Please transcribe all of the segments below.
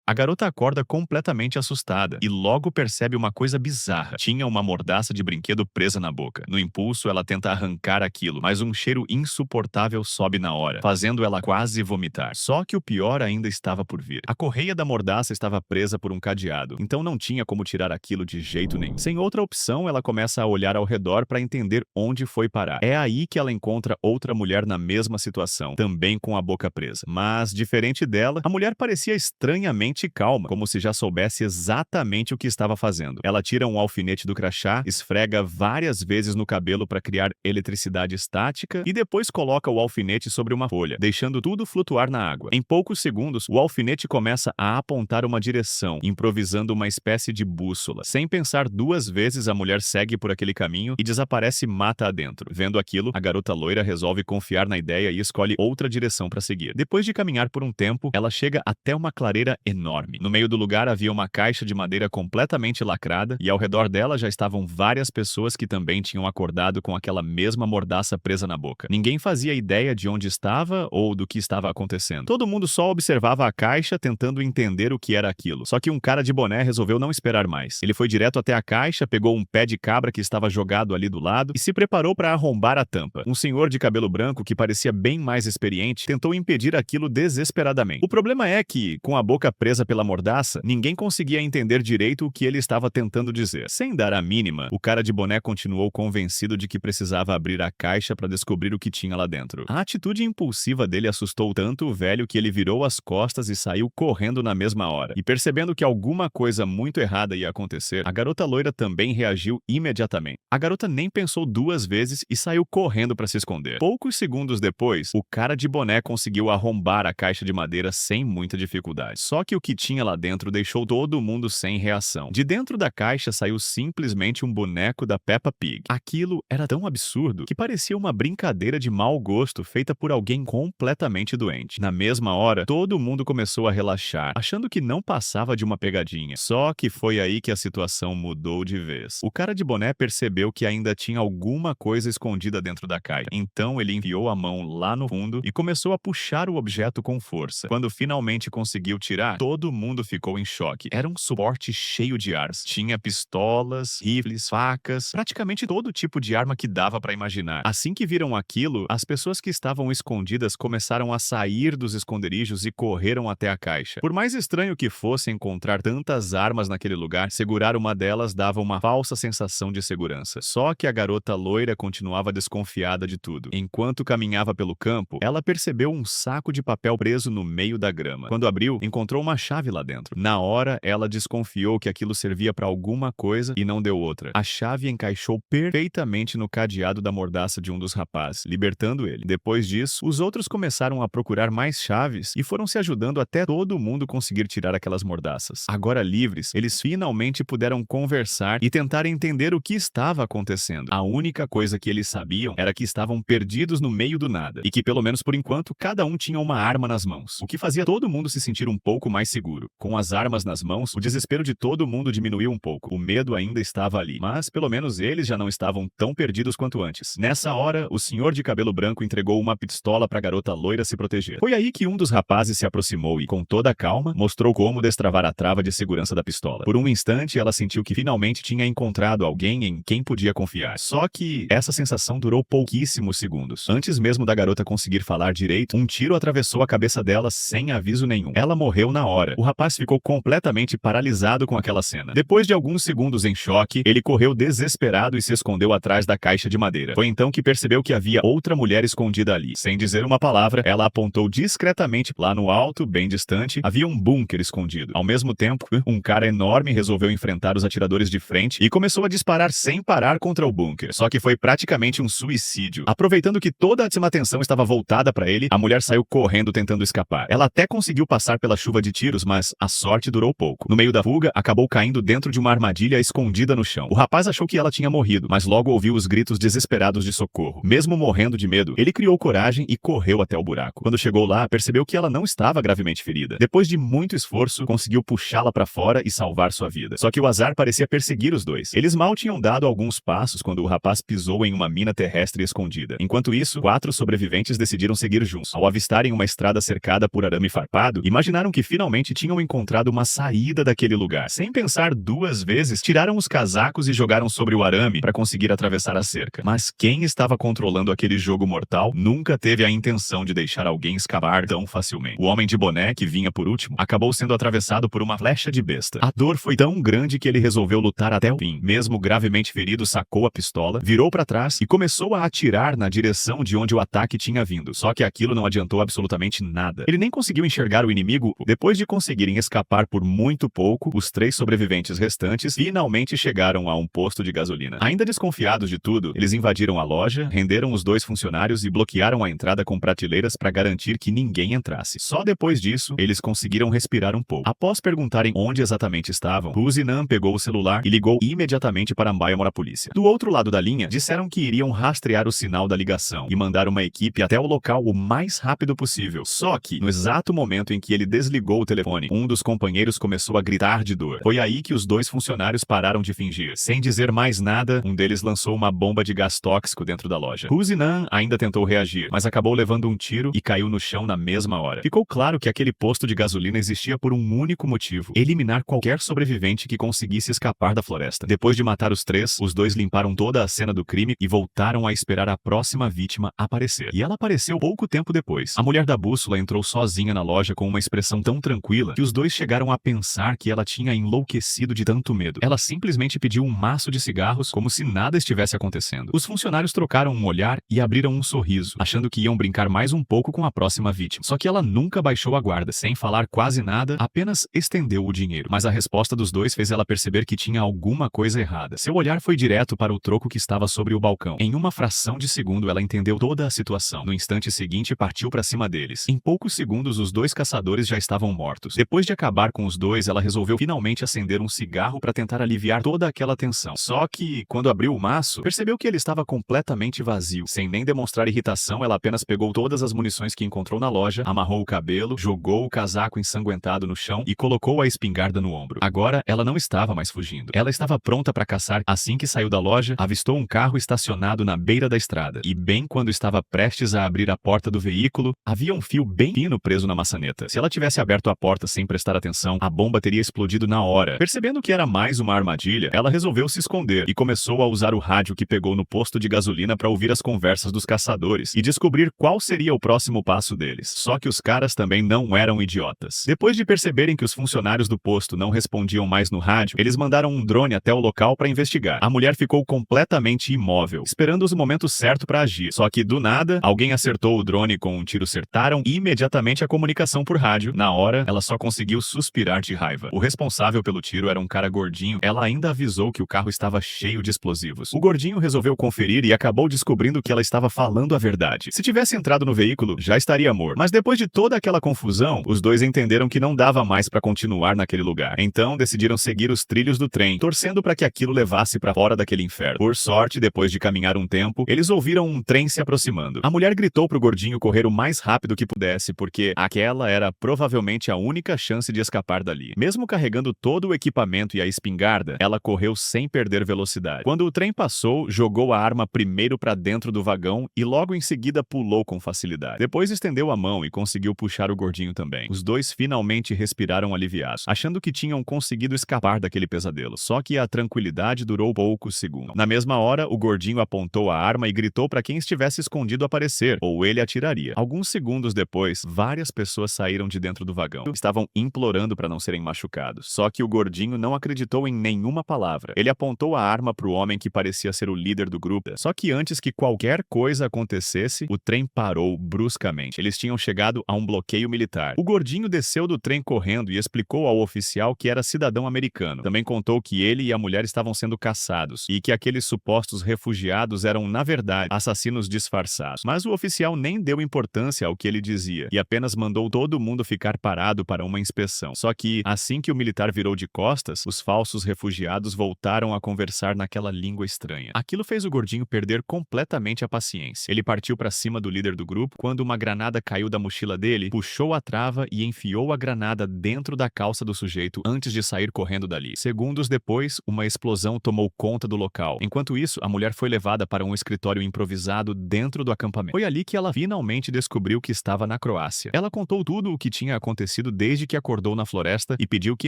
A garota acorda completamente assustada e logo percebe uma coisa bizarra. Tinha uma mordaça de brinquedo presa na boca. No impulso, ela tenta arrancar aquilo, mas um cheiro insuportável sobe na hora, fazendo ela quase vomitar. Só que o pior ainda estava por vir. A correia da mordaça estava presa por um cadeado, então não tinha como tirar aquilo de jeito nenhum. Sem outra opção, ela começa a olhar ao redor para entender onde foi parar. É aí que ela encontra outra mulher na mesma situação, também com a boca presa. Mas, diferente dela, a mulher parecia estranhamente calma, como se já soubesse exatamente o que estava fazendo. Ela tira um alfinete do crachá, esfrega várias vezes no cabelo para criar eletricidade estática e depois coloca o alfinete sobre uma folha, deixando tudo flutuar na água. Em poucos segundos, o alfinete começa a apontar uma direção, improvisando uma espécie de bússola. Sem pensar duas vezes, a mulher segue por aquele caminho e desaparece mata adentro. Vendo aquilo, a garota loira resolve confiar na ideia e escolhe outra direção para seguir. Depois de caminhar por um tempo, ela chega até uma clareira enorme. No meio do lugar havia uma caixa de madeira completamente lacrada e ao redor dela já estavam várias pessoas que também tinham acordado com aquela mesma mordaça presa na boca. Ninguém fazia ideia de onde estava ou do que estava acontecendo. Todo mundo só observava a caixa tentando entender o que era aquilo. Só que um cara de boné resolveu não esperar mais. Ele foi direto até a caixa, pegou um pé de cabra que estava jogado ali do lado e se preparou para arrombar a tampa. Um senhor de cabelo branco que parecia bem mais experiente tentou impedir aquilo desesperadamente. O problema é que, com a boca presa pela mordaça, ninguém conseguia entender direito o que ele estava tentando dizer. Sem dar a mínima, o cara de boné continuou convencido de que precisava abrir a caixa para descobrir o que tinha lá dentro. A atitude impulsiva dele assustou tanto o velho que ele virou as costas e saiu correndo na mesma hora. E percebendo que alguma coisa muito errada ia acontecer, a garota loira também reagiu imediatamente. A garota nem pensou duas vezes e saiu correndo para se esconder. Poucos segundos depois, o cara de boné conseguiu arrombar a caixa de madeira sem muita dificuldade. Só que o que tinha lá dentro deixou todo mundo sem reação. De dentro da caixa saiu simplesmente um boneco da Peppa Pig. Aquilo era tão absurdo que parecia uma brincadeira de mau gosto feita por alguém completamente doente. Na mesma hora, todo mundo começou a relaxar, achando que não passava de uma pegadinha. Só que foi aí que a situação mudou de vez. O cara de boné percebeu que ainda tinha alguma coisa escondida dentro da caixa. Então ele enfiou a mão lá no fundo e começou a puxar o objeto com força. Quando finalmente conseguiu tirar, todo mundo ficou em choque. Era um suporte cheio de armas. Tinha pistolas, rifles, facas, praticamente todo tipo de arma que dava para imaginar. Assim que viram aquilo, as pessoas que estavam escondidas começaram a sair dos esconderijos e correram até a caixa. Por mais estranho que fosse encontrar tantas armas naquele lugar, segurar uma delas dava uma falsa sensação de segurança. Só que a garota loira continuava desconfiada de tudo. Enquanto caminhava pelo campo, ela percebeu um saco de papel preso no meio da grama. Quando abriu, encontrou uma chave lá dentro. Na hora, ela desconfiou que aquilo servia para alguma coisa e não deu outra. A chave encaixou perfeitamente no cadeado da mordaça de um dos rapazes, libertando ele. Depois disso, os outros começaram a procurar mais chaves e foram se ajudando até todo mundo conseguir tirar aquelas mordaças. Agora livres, eles finalmente puderam conversar e tentar entender o que estava acontecendo. A única coisa que eles sabiam era que estavam perdidos no meio do nada e que, pelo menos por enquanto, cada um tinha uma arma nas mãos, o que fazia todo mundo se sentir um pouco mais seguro. Com as armas nas mãos, o desespero de todo mundo diminuiu um pouco. O medo ainda estava ali, mas pelo menos eles já não estavam tão perdidos quanto antes. Nessa hora, o senhor de cabelo branco entregou uma pistola para a garota loira se proteger. Foi aí que um dos rapazes se aproximou e, com toda a calma, mostrou como destravar a trava de segurança da pistola. Por um instante, ela sentiu que finalmente tinha encontrado alguém em quem podia confiar. Só que essa sensação durou pouquíssimos segundos. Antes mesmo da garota conseguir falar direito, um tiro atravessou a cabeça dela sem aviso nenhum. Ela morreu na hora. O rapaz ficou completamente paralisado com aquela cena. Depois de alguns segundos em choque, ele correu desesperado e se escondeu atrás da caixa de madeira. Foi então que percebeu que havia outra mulher escondida ali. Sem dizer uma palavra, ela apontou discretamente. Lá no alto, bem distante, havia um bunker escondido. Ao mesmo tempo, um cara enorme resolveu enfrentar os atiradores de frente e começou a disparar sem parar contra o bunker. Só que foi praticamente um suicídio. Aproveitando que toda a atenção estava voltada para ele, a mulher saiu correndo tentando escapar. Ela até conseguiu passar pela chuva de tiros, mas a sorte durou pouco. No meio da fuga, acabou caindo dentro de uma armadilha escondida no chão. O rapaz achou que ela tinha morrido, mas logo ouviu os gritos desesperados de socorro. Mesmo morrendo de medo, ele criou coragem e correu até o buraco. Quando chegou lá, percebeu que ela não estava gravemente ferida. Depois de muito esforço, conseguiu puxá-la para fora e salvar sua vida. Só que o azar parecia perseguir os dois. Eles mal tinham dado alguns passos quando o rapaz pisou em uma mina terrestre escondida. Enquanto isso, 4 sobreviventes decidiram seguir juntos. Ao avistarem uma estrada cercada por arame farpado, imaginaram que finalmente finalmente tinham encontrado uma saída daquele lugar. Sem pensar duas vezes, tiraram os casacos e jogaram sobre o arame para conseguir atravessar a cerca. Mas quem estava controlando aquele jogo mortal nunca teve a intenção de deixar alguém escapar tão facilmente. O homem de boné, que vinha por último, acabou sendo atravessado por uma flecha de besta. A dor foi tão grande que ele resolveu lutar até o fim. Mesmo gravemente ferido, sacou a pistola, virou para trás e começou a atirar na direção de onde o ataque tinha vindo. Só que aquilo não adiantou absolutamente nada. Ele nem conseguiu enxergar o inimigo. Depois de conseguirem escapar por muito pouco, os 3 sobreviventes restantes finalmente chegaram a um posto de gasolina. Ainda desconfiados de tudo, eles invadiram a loja, renderam os 2 funcionários e bloquearam a entrada com prateleiras para garantir que ninguém entrasse. Só depois disso, eles conseguiram respirar um pouco. Após perguntarem onde exatamente estavam, Huzinan pegou o celular e ligou imediatamente para Myanmar Polícia. Do outro lado da linha, disseram que iriam rastrear o sinal da ligação e mandar uma equipe até o local o mais rápido possível. Só que, no exato momento em que ele desligou o telefone, um dos companheiros começou a gritar de dor. Foi aí que os 2 funcionários pararam de fingir. Sem dizer mais nada, um deles lançou uma bomba de gás tóxico dentro da loja. Huzinan ainda tentou reagir, mas acabou levando um tiro e caiu no chão na mesma hora. Ficou claro que aquele posto de gasolina existia por um único motivo: eliminar qualquer sobrevivente que conseguisse escapar da floresta. Depois de matar os 3, os 2 limparam toda a cena do crime e voltaram a esperar a próxima vítima aparecer. E ela apareceu pouco tempo depois. A mulher da bússola entrou sozinha na loja com uma expressão tão tranquila que os 2 chegaram a pensar que ela tinha enlouquecido de tanto medo. Ela simplesmente pediu um maço de cigarros como se nada estivesse acontecendo. Os funcionários trocaram um olhar e abriram um sorriso, achando que iam brincar mais um pouco com a próxima vítima. Só que ela nunca baixou a guarda. Sem falar quase nada, apenas estendeu o dinheiro. Mas a resposta dos 2 fez ela perceber que tinha alguma coisa errada. Seu olhar foi direto para o troco que estava sobre o balcão. Em uma fração de segundo, ela entendeu toda a situação. No instante seguinte, partiu para cima deles. Em poucos segundos, os 2 caçadores já estavam mortos. Depois de acabar com os 2, ela resolveu finalmente acender um cigarro para tentar aliviar toda aquela tensão. Só que, quando abriu o maço, percebeu que ele estava completamente vazio. Sem nem demonstrar irritação, ela apenas pegou todas as munições que encontrou na loja, amarrou o cabelo, jogou o casaco ensanguentado no chão e colocou a espingarda no ombro. Agora, ela não estava mais fugindo. Ela estava pronta para caçar. Assim que saiu da loja, avistou um carro estacionado na beira da estrada. E bem quando estava prestes a abrir a porta do veículo, havia um fio bem fino preso na maçaneta. Se ela tivesse aberto a porta sem prestar atenção, a bomba teria explodido na hora. Percebendo que era mais uma armadilha, ela resolveu se esconder e começou a usar o rádio que pegou no posto de gasolina para ouvir as conversas dos caçadores e descobrir qual seria o próximo passo deles. Só que os caras também não eram idiotas. Depois de perceberem que os funcionários do posto não respondiam mais no rádio, eles mandaram um drone até o local para investigar. A mulher ficou completamente imóvel, esperando o momento certo para agir. Só que, do nada, alguém acertou o drone com um tiro. Acertaram imediatamente a comunicação por rádio. Na hora, ela só conseguiu suspirar de raiva. O responsável pelo tiro era um cara gordinho. Ela ainda avisou que o carro estava cheio de explosivos. O gordinho resolveu conferir e acabou descobrindo que ela estava falando a verdade. Se tivesse entrado no veículo, já estaria morto. Mas depois de toda aquela confusão, os 2 entenderam que não dava mais para continuar naquele lugar. Então, decidiram seguir os trilhos do trem, torcendo para que aquilo levasse para fora daquele inferno. Por sorte, depois de caminhar um tempo, eles ouviram um trem se aproximando. A mulher gritou pro gordinho correr o mais rápido que pudesse, porque aquela era provavelmente a única chance de escapar dali. Mesmo carregando todo o equipamento e a espingarda, ela correu sem perder velocidade. Quando o trem passou, jogou a arma primeiro para dentro do vagão e logo em seguida pulou com facilidade. Depois estendeu a mão e conseguiu puxar o gordinho também. Os 2 finalmente respiraram aliviados, achando que tinham conseguido escapar daquele pesadelo. Só que a tranquilidade durou poucos segundos. Na mesma hora, o gordinho apontou a arma e gritou para quem estivesse escondido aparecer, ou ele atiraria. Alguns segundos depois, várias pessoas saíram de dentro do vagão. Estavam implorando para não serem machucados. Só que o gordinho não acreditou em nenhuma palavra. Ele apontou a arma para o homem que parecia ser o líder do grupo. Só que antes que qualquer coisa acontecesse, o trem parou bruscamente. Eles tinham chegado a um bloqueio militar. O gordinho desceu do trem correndo e explicou ao oficial que era cidadão americano. Também contou que ele e a mulher estavam sendo caçados e que aqueles supostos refugiados eram, na verdade, assassinos disfarçados. Mas o oficial nem deu importância ao que ele dizia e apenas mandou todo mundo ficar parado para uma inspeção. Só que, assim que o militar virou de costas, os falsos refugiados voltaram a conversar naquela língua estranha. Aquilo fez o gordinho perder completamente a paciência. Ele partiu para cima do líder do grupo quando uma granada caiu da mochila dele, puxou a trava e enfiou a granada dentro da calça do sujeito antes de sair correndo dali. Segundos depois, uma explosão tomou conta do local. Enquanto isso, a mulher foi levada para um escritório improvisado dentro do acampamento. Foi ali que ela finalmente descobriu que estava na Croácia. Ela contou tudo o que tinha acontecido sentido desde que acordou na floresta e pediu que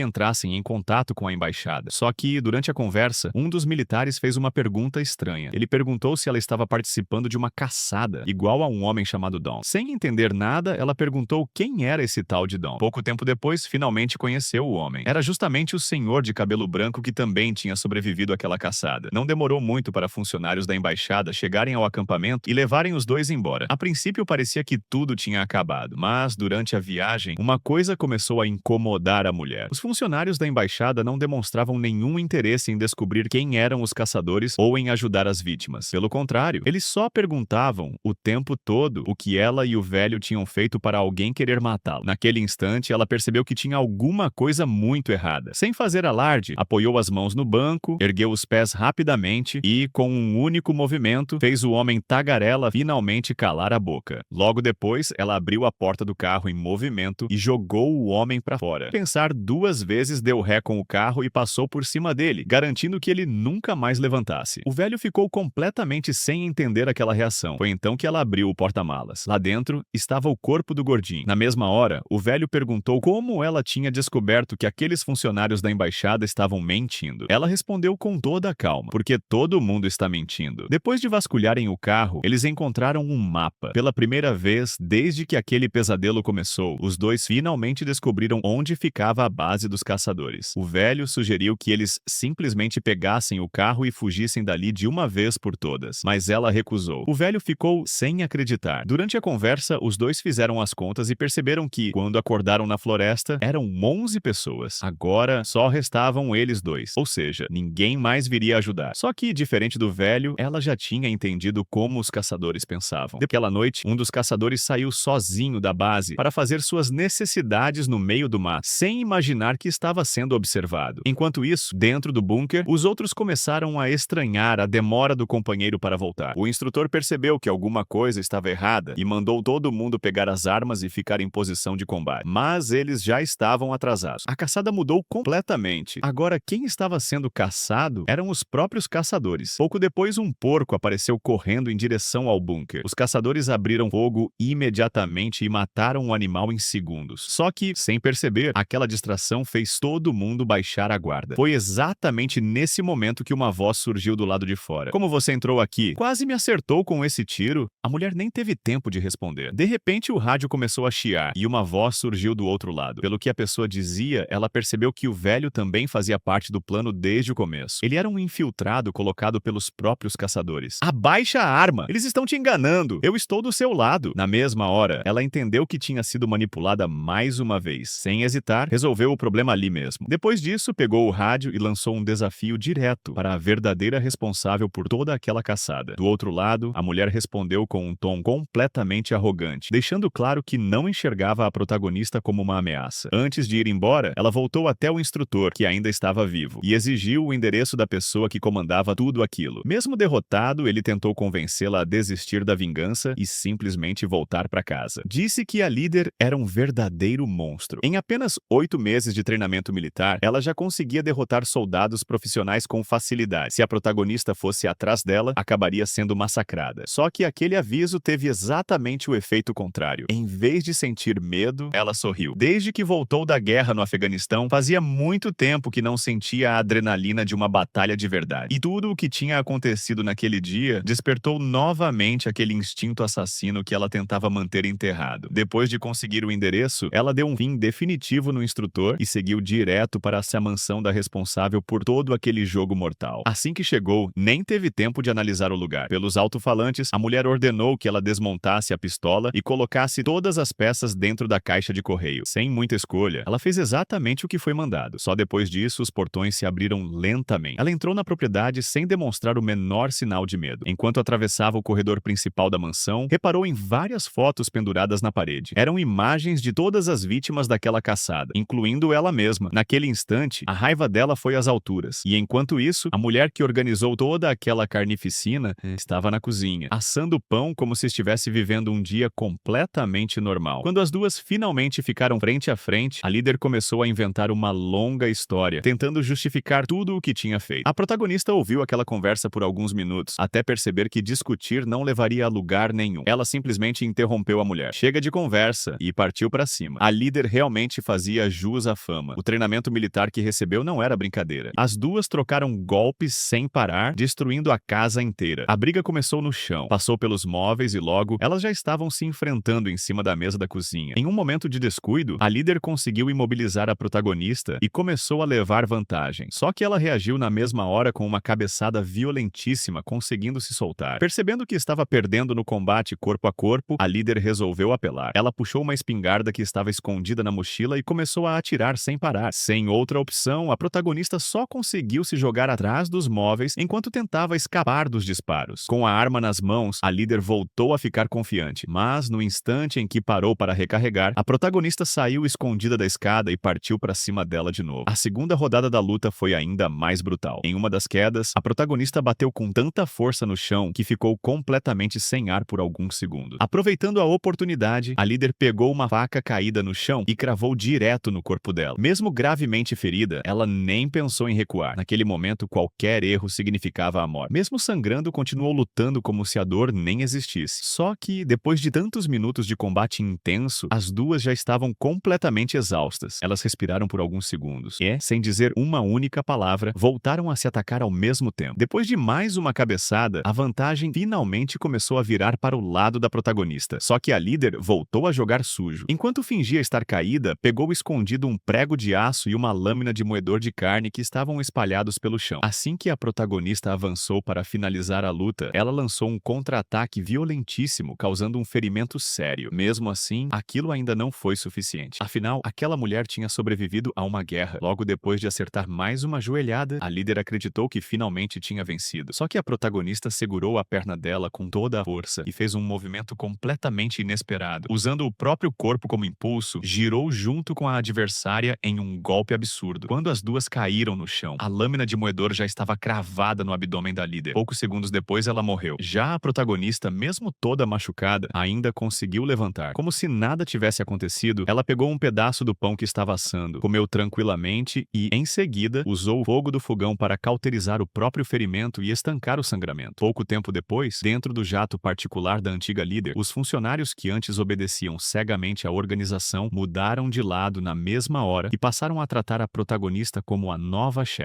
entrassem em contato com a embaixada. Só que, durante a conversa, um dos militares fez uma pergunta estranha. Ele perguntou se ela estava participando de uma caçada, igual a um homem chamado Don. Sem entender nada, ela perguntou quem era esse tal de Don. Pouco tempo depois, finalmente conheceu o homem. Era justamente o senhor de cabelo branco que também tinha sobrevivido àquela caçada. Não demorou muito para funcionários da embaixada chegarem ao acampamento e levarem os dois embora. A princípio parecia que tudo tinha acabado, mas durante a viagem, uma coisa começou a incomodar a mulher. Os funcionários da embaixada não demonstravam nenhum interesse em descobrir quem eram os caçadores ou em ajudar as vítimas. Pelo contrário, eles só perguntavam o tempo todo o que ela e o velho tinham feito para alguém querer matá-lo. Naquele instante, ela percebeu que tinha alguma coisa muito errada. Sem fazer alarde, apoiou as mãos no banco, ergueu os pés rapidamente e, com um único movimento, fez o homem tagarela finalmente calar a boca. Logo depois, ela abriu a porta do carro em movimento e jogou o homem para fora. Pensar duas vezes, deu ré com o carro e passou por cima dele, garantindo que ele nunca mais levantasse. O velho ficou completamente sem entender aquela reação. Foi então que ela abriu o porta-malas. Lá dentro estava o corpo do gordinho. Na mesma hora, o velho perguntou como ela tinha descoberto que aqueles funcionários da embaixada estavam mentindo. Ela respondeu com toda a calma, porque todo mundo está mentindo. Depois de vasculharem o carro, eles encontraram um mapa. Pela primeira vez desde que aquele pesadelo começou, os dois finalmente descobriram onde ficava a base dos caçadores. O velho sugeriu que eles simplesmente pegassem o carro e fugissem dali de uma vez por todas, mas ela recusou. O velho ficou sem acreditar. Durante a conversa, os dois fizeram as contas e perceberam que, quando acordaram na floresta, eram 11 pessoas. Agora, só restavam eles dois, ou seja, ninguém mais viria ajudar. Só que, diferente do velho, ela já tinha entendido como os caçadores pensavam. Daquela noite, um dos caçadores saiu sozinho da base para fazer suas necessidades no meio do mato, sem imaginar que estava sendo observado. Enquanto isso, dentro do bunker, os outros começaram a estranhar a demora do companheiro para voltar. O instrutor percebeu que alguma coisa estava errada e mandou todo mundo pegar as armas e ficar em posição de combate. Mas eles já estavam atrasados. A caçada mudou completamente. Agora, quem estava sendo caçado eram os próprios caçadores. Pouco depois, um porco apareceu correndo em direção ao bunker. Os caçadores abriram fogo imediatamente e mataram o animal em segundos. Só que, sem perceber, aquela distração fez todo mundo baixar a guarda. Foi exatamente nesse momento que uma voz surgiu do lado de fora. "Como você entrou aqui? Quase me acertou com esse tiro." A mulher nem teve tempo de responder. De repente, o rádio começou a chiar e uma voz surgiu do outro lado. Pelo que a pessoa dizia, ela percebeu que o velho também fazia parte do plano desde o começo. Ele era um infiltrado colocado pelos próprios caçadores. "Abaixa a arma! Eles estão te enganando! Eu estou do seu lado!" Na mesma hora, ela entendeu que tinha sido manipulada mais uma vez. Sem hesitar, resolveu o problema ali mesmo. Depois disso, pegou o rádio e lançou um desafio direto para a verdadeira responsável por toda aquela caçada. Do outro lado, a mulher respondeu com um tom completamente arrogante, deixando claro que não enxergava a protagonista como uma ameaça. Antes de ir embora, ela voltou até o instrutor, que ainda estava vivo, e exigiu o endereço da pessoa que comandava tudo aquilo. Mesmo derrotado, ele tentou convencê-la a desistir da vingança e simplesmente voltar para casa. Disse que a líder era um verdadeiro monstro. Em apenas 8 meses de treinamento militar, ela já conseguia derrotar soldados profissionais com facilidade. Se a protagonista fosse atrás dela, acabaria sendo massacrada. Só que aquele aviso teve exatamente o efeito contrário. Em vez de sentir medo, ela sorriu. Desde que voltou da guerra no Afeganistão, fazia muito tempo que não sentia a adrenalina de uma batalha de verdade. E tudo o que tinha acontecido naquele dia despertou novamente aquele instinto assassino que ela tentava manter enterrado. Depois de conseguir o endereço, ela deu um fim definitivo no instrutor e seguiu direto para a mansão da responsável por todo aquele jogo mortal. Assim que chegou, nem teve tempo de analisar o lugar. Pelos alto-falantes, a mulher ordenou que ela desmontasse a pistola e colocasse todas as peças dentro da caixa de correio. Sem muita escolha, ela fez exatamente o que foi mandado. Só depois disso, os portões se abriram lentamente. Ela entrou na propriedade sem demonstrar o menor sinal de medo. Enquanto atravessava o corredor principal da mansão, reparou em várias fotos penduradas na parede. Eram imagens de todas as vítimas daquela caçada, incluindo ela mesma. Naquele instante, a raiva dela foi às alturas. E enquanto isso, a mulher que organizou toda aquela carnificina estava na cozinha, assando pão como se estivesse vivendo um dia completamente normal. Quando as duas finalmente ficaram frente a frente, a líder começou a inventar uma longa história, tentando justificar tudo o que tinha feito. A protagonista ouviu aquela conversa por alguns minutos, até perceber que discutir não levaria a lugar nenhum. Ela simplesmente interrompeu a mulher. "Chega de conversa", e partiu para cima. A líder realmente fazia jus à fama. O treinamento militar que recebeu não era brincadeira. As duas trocaram golpes sem parar, destruindo a casa inteira. A briga começou no chão, passou pelos móveis e logo elas já estavam se enfrentando em cima da mesa da cozinha. Em um momento de descuido, a líder conseguiu imobilizar a protagonista e começou a levar vantagem. Só que ela reagiu na mesma hora com uma cabeçada violentíssima, conseguindo se soltar. Percebendo que estava perdendo no combate corpo a corpo, a líder resolveu apelar. Ela puxou uma espingarda que estava escondida na mochila e começou a atirar sem parar. Sem outra opção, a protagonista só conseguiu se jogar atrás dos móveis enquanto tentava escapar dos disparos. Com a arma nas mãos, a líder voltou a ficar confiante, mas no instante em que parou para recarregar, a protagonista saiu escondida da escada e partiu para cima dela de novo. A segunda rodada da luta foi ainda mais brutal. Em uma das quedas, a protagonista bateu com tanta força no chão que ficou completamente sem ar por alguns segundos. Aproveitando a oportunidade, a líder pegou uma faca caída no chão e cravou direto no corpo dela. Mesmo gravemente ferida, ela nem pensou em recuar. Naquele momento, qualquer erro significava a morte. Mesmo sangrando, continuou lutando como se a dor nem existisse. Só que, depois de tantos minutos de combate intenso, as duas já estavam completamente exaustas. Elas respiraram por alguns segundos e, sem dizer uma única palavra, voltaram a se atacar ao mesmo tempo. Depois de mais uma cabeçada, a vantagem finalmente começou a virar para o lado da protagonista. Só que a líder voltou a jogar sujo. Enquanto fingia estar caída, pegou escondido um prego de aço e uma lâmina de moedor de carne que estavam espalhados pelo chão. Assim que a protagonista avançou para finalizar a luta, ela lançou um contra-ataque violentíssimo, causando um ferimento sério. Mesmo assim, aquilo ainda não foi suficiente. Afinal, aquela mulher tinha sobrevivido a uma guerra. Logo depois de acertar mais uma joelhada, a líder acreditou que finalmente tinha vencido. Só que a protagonista segurou a perna dela com toda a força e fez um movimento completamente inesperado. Usando o próprio corpo como impulso, girou junto com a adversária em um golpe absurdo. Quando as duas caíram no chão, a lâmina de moedor já estava cravada no abdômen da líder. Poucos segundos depois, ela morreu. Já a protagonista, mesmo toda machucada, ainda conseguiu levantar. Como se nada tivesse acontecido, ela pegou um pedaço do pão que estava assando, comeu tranquilamente e, em seguida, usou o fogo do fogão para cauterizar o próprio ferimento e estancar o sangramento. Pouco tempo depois, dentro do jato particular da antiga líder, os funcionários que antes obedeciam cegamente à organização mudaram de lado na mesma hora e passaram a tratar a protagonista como a nova chefe.